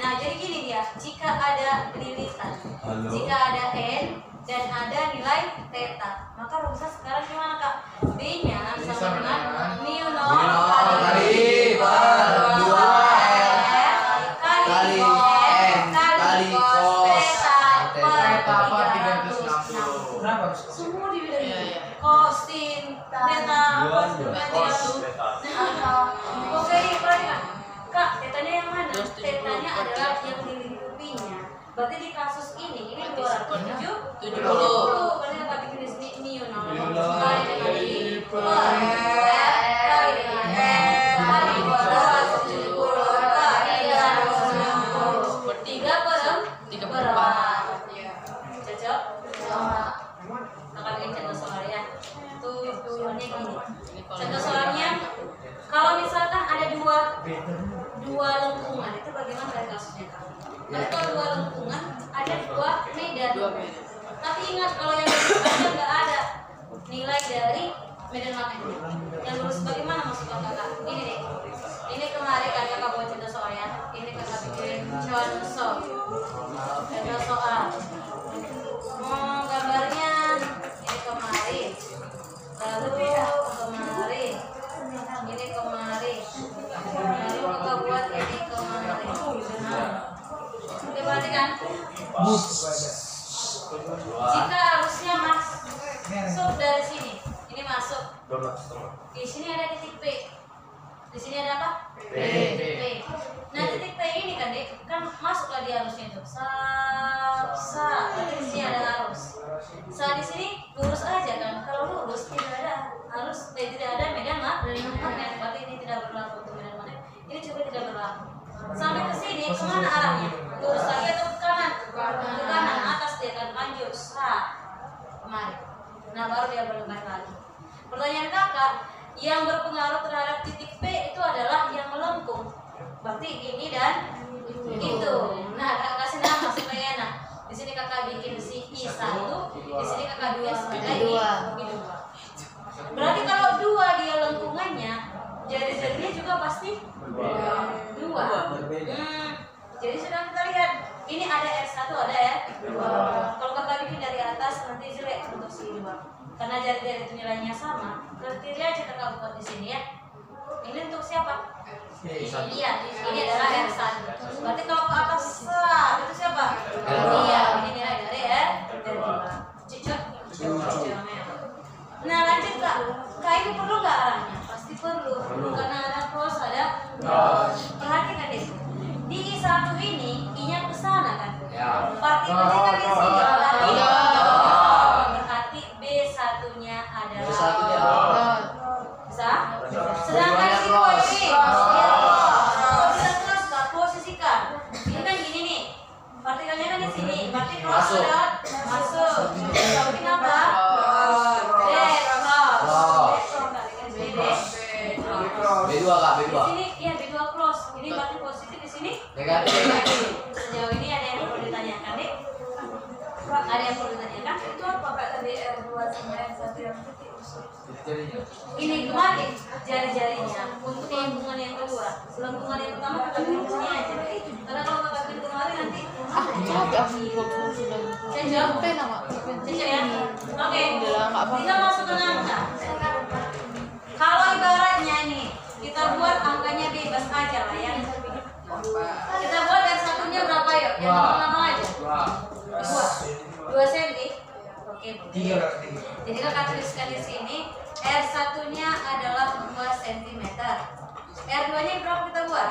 Nah jadi gini dia, jika ada lilitan, jika ada N dan ada nilai theta, maka rumusnya sekarang gimana kak? B-nya sama dengan mu 0 kali berdua R kali N kali cos theta per 360. Kenapa harus? Semua dibilang cos sin theta Oke, perhatikan. Kak, tetanya yang mana? Tetanya adalah yang dilingkupinya. Berarti di kasus ini 270. Berarti kita bikin di sini mu 0 kali dengan I per kali dengan N kali 270 kali dengan 260 3 per 4. Cocok? Kakak bikin contoh soal ya. Tujuannya gini. Contoh soalnya, kalau misalkan ada dua lengkungan, itu bagaimana dari kasusnya kak? Tapi kalau dua lengkungan ada dua medan. Tapi ingat kalau yang lurus nggak ada nilai dari medan magnetik. Yang lurus bagaimana maksud kakak? Ini deh. Ini kemarin kan kakak buat contoh soal ya. Ini kakak bikin contoh soal. Gambarnya ini kemarin. Lalu kemarin. Ini kemarin. Lalu kakak buat ini kemarin. Oke, perhatikan. Jika arusnya masuk dari sini, ini masuk. Di sini ada titik P. Di sini ada apa? P. Nah, titik P ini kan, Dek, kan masuklah di arusnya itu. Berarti di sini ada arus. Saat di sini lurus aja kan. Kalau lurus tidak ada arus, tidak ada medan magnet. Berarti ini tidak berlaku untuk medan magnet. Ini juga tidak berlaku. Sampai ke sini kemana arahnya? Lurus lagi atau ke kanan? Ke kanan, atas dia akan lanjut. Kemari. Nah, baru dia berlebar lagi. Pertanyaan kakak, yang berpengaruh terhadap titik P itu adalah yang melengkung. Berarti ini dan itu. Nah, kakak kasih nama supaya enak. Di sini kakak bikin si I1, di sini kakak bikin sebagai I2. Berarti kalau dua dia lengkungannya, jari-jarinya juga pasti dua. Jadi sudah kita lihat, ini ada R1, ada ya. Kalau kakak bikin dari atas nanti jelek untuk si I2. Karena jari-jari itu nilainya sama, berarti aja kakak buat di sini ya. Ini untuk siapa? Iya, ini adalah R1. Berarti kalau ke atas itu siapa? Iya, ini nilai dari R2. Cocok? partikelnya kan di sini. Iya. Berarti B1-nya adalah B1-nya bisa. Sedangkan si dua ini kalau bisa terus Kak, posisikan. Ini kan gini nih. Partikelnya kan di sini. Berarti cross Masuk. adalah masuk. Berarti apa? B Cross. B2 Kak, Di B2. sini ya B2 cross. Ini berarti positif di sini. Negatif. Sejauh ini ada yang perlu ditanyakan, Dek? Ada yang perlu ditanyakan? Itu apa Kak tadi R2 sama R1 yang titik usul? Ini kemarin jari-jarinya untuk lengkungan yang kedua. Lengkungan yang pertama kita bikin di sini aja. Karena kalau kita bikin kemarin nanti Capek aku sudah. Capek nama. cecek ya. Oke. Udah nggak apa-apa. Kita masukkan angka. Kalau ibaratnya nih kita buat angkanya bebas aja lah ya. Kita buat R1-nya berapa yuk? Yang pertama aja. 2 cm. Oke. 3 lah, 3. Jadi kakak tuliskan di sini R1-nya adalah 2 cm. R2-nya berapa kita buat?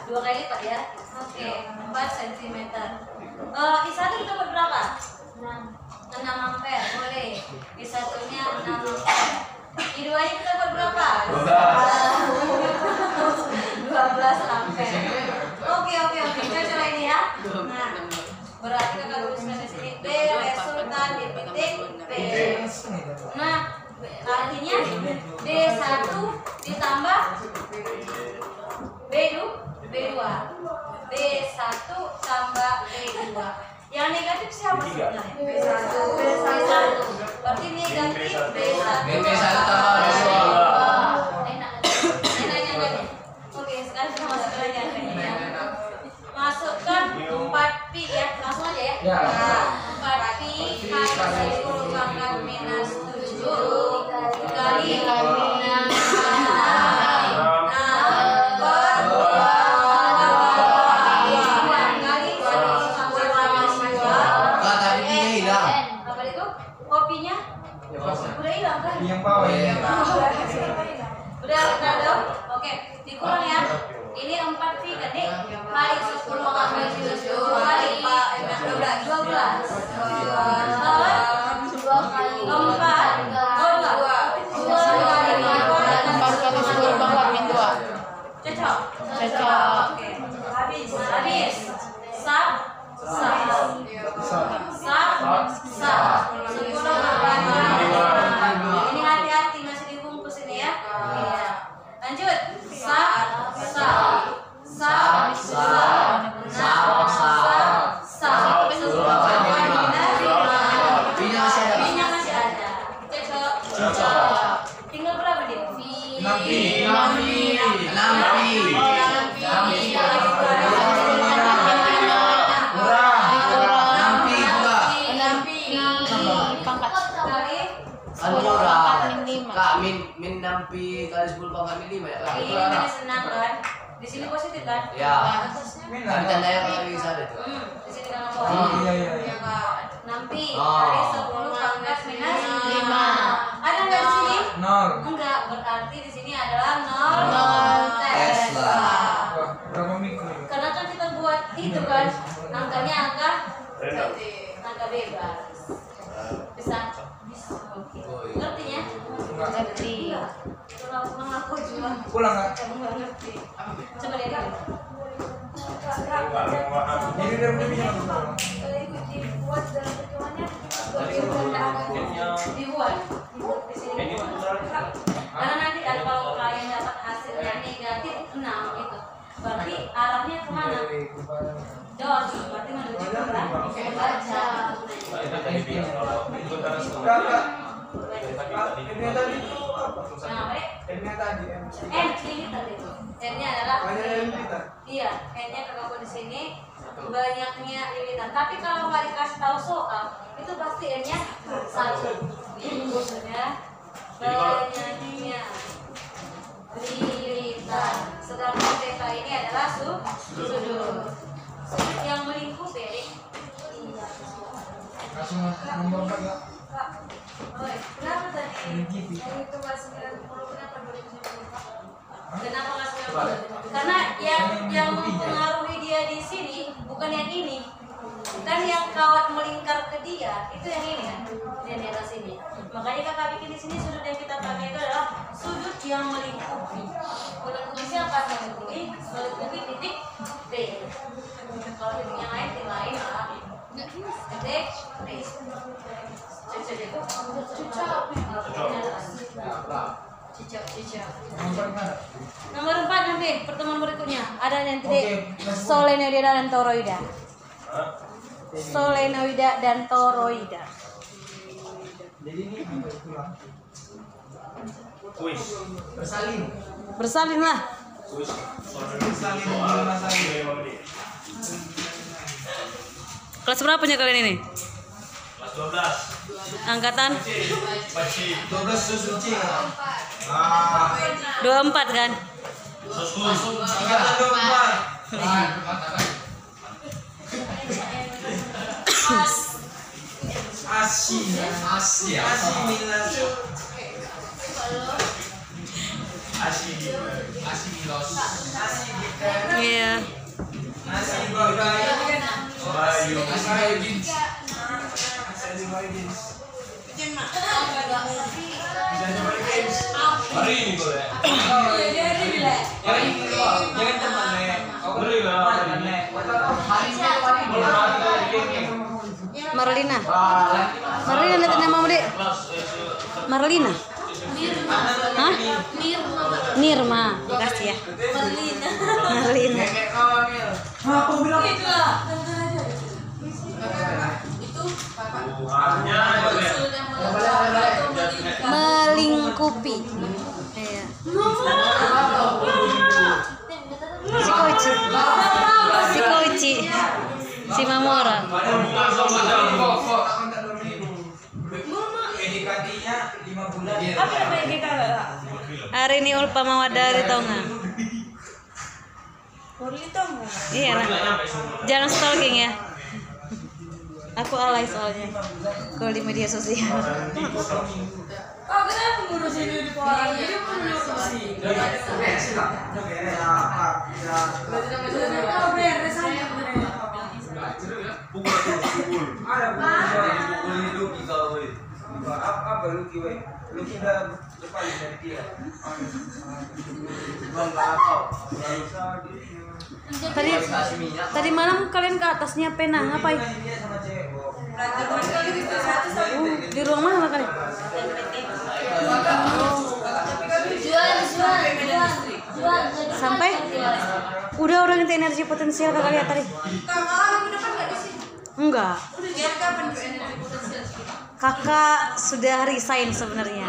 2 kali lipat ya. Oke, 4 cm. I1 kita buat berapa? 6 ampere, boleh. I1-nya 6 ampere. I2-nya kita buat berapa? 12 ampere. Oke, cocok ini ya. Nah, berarti kakak tuliskan di sini B resultan di titik B. Nah, artinya B1 ditambah B2 B1 tambah B2. Yang negatif siapa sebenarnya? B1. Berarti negatif B1. B1 tambah B2. Enak nggak? Oke, sekarang kita masuk lagi angkanya ya. Masukkan 4pi ya, langsung aja ya. Ya. Nah, 4pi kali 10 pangkat minus 7 kali minus 6 Kak, tadi tiga hilang. apa itu? Kopinya udah hilang kan? Yang bawah ya. Udah dong? Oke, dikurang ya. Ini 4pi kan nih? Kali 10 pangkat minus 7 kali 12. Baru kata 10 bangkat min 2. Cocok. Oke. Habis. Sap. 10 pangkat. Ini hati-hati masih dibungkus ini ya. Iya. Lanjut. Sap. P-nya masih ada. Minyak masih ada. Cocok. Tinggal berapa dia? 6 pi. 6 pi. Pangkat. Kali Kan murah. Min 5. Kak, min 6 pi kali 10 pangkat min 5 ya Kak? ini tadi senang kan? Di sini positif kan? Ya. Atasnya? Tapi tandanya kayak bisa ada tuh. Di sini kan Oh, apa? iya. 6pi Oh. kali 10 pangkat minus 5. Ada nggak di sini? 0. Enggak, berarti di sini adalah 0 Tesla. Wah, berapa mikro itu? Karena kan kita buat itu kan, angkanya angka bebas. Bisa? Oke. Ngertinya? Enggak. Ngerti. Kalau mengaku juga Pulang enggak? kamu nggak ngerti. Coba lihat dulu. Jadi udah bisa pulang. Dibuat dalam hitungannya Dibuat di sini. Karena nanti kan kalau kalian dapat hasilnya negatif 6 gitu, berarti arahnya kemana? Dos, berarti menuju ke baca. Kakak, ini tadi itu apa? Nah, Bre, Ini tadi N liter itu. N-nya adalah liter. iya, N-nya kakak buat di sini banyaknya lilitan. Tapi kalau nggak dikasih tahu soal, itu pasti N-nya 1. Maksudnya banyaknya lilitan. Sedangkan theta ini adalah sudut. Yang melingkupi, Rik. Langsung nomor 4 enggak? Oi, kenapa tadi? Ini GP. yang itu masih 90 kenapa 2090? Kenapa nggak 90? Karena yang mempengaruhi dia di sini bukan yang ini, Kan yang kawat melingkar ke dia itu yang ini kan, yang di atas ini. Makanya kakak bikin di sini sudut yang kita pakai itu adalah sudut yang melingkupi. Melingkupi siapa? Melingkupi titik B. Kalau titik yang lain titik lain lah. Titik B. Cocok itu. Cicak. Nomor 4 nanti pertemuan berikutnya ada yang titik solenoida dan toroida. Solenoida dan toroida. Jadi ini Bersalin lah. Kelas berapanya kalian ini? Kelas 12. Angkatan 12 suci. 24 kan? Iya. Hari ini boleh. Jangan teman Beri lah. Marlina. Marlina lihat nama Mudi. Marlina. Hah? Nirma. Makasih ya. Marlina. Aku bilang Melingkupi. Iya. Si Koichi. Si Mamora. PDKT-nya 5 bulan. Hari ini Ulpa Mawadari tau nggak? Iya lah. Jangan stalking ya. Aku alay soalnya kalau di media sosial. Kenapa ngurusin di orang? Jadi apa Luki we? Luki udah depan dari dia. Tadi malam kalian ke atasnya pena ngapain? Di ruang mana kalian? Sampai udah orang itu energi potensial kakak lihat tadi? Enggak. Kakak sudah resign sebenarnya.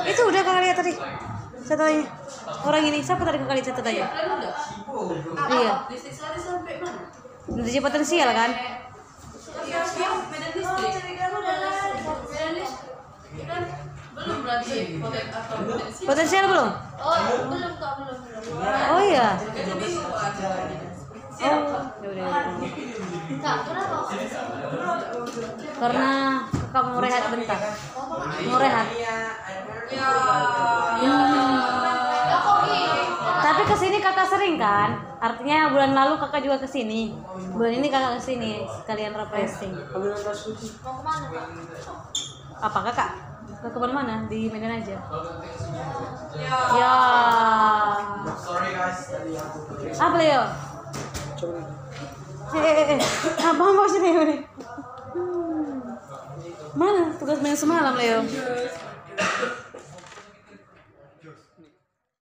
Itu udah kakak lihat tadi. Saya tanya orang ini siapa tadi kakak lihat saya tanya? Iya. Energi potensial kan? belum berarti Potensial belum? Oh iya. Karena kakak mau rehat bentar. Mau rehat. Tapi kesini kakak sering kan? Artinya bulan lalu kakak juga kesini. Bulan ini kakak kesini sekalian refreshing. mau kemana Pak? Apa kakak? Ke kemana-mana? Di Medan aja. Ya. Sorry guys, tadi aku Apa Leo? Abang mau sini Mana tugas main semalam Leo?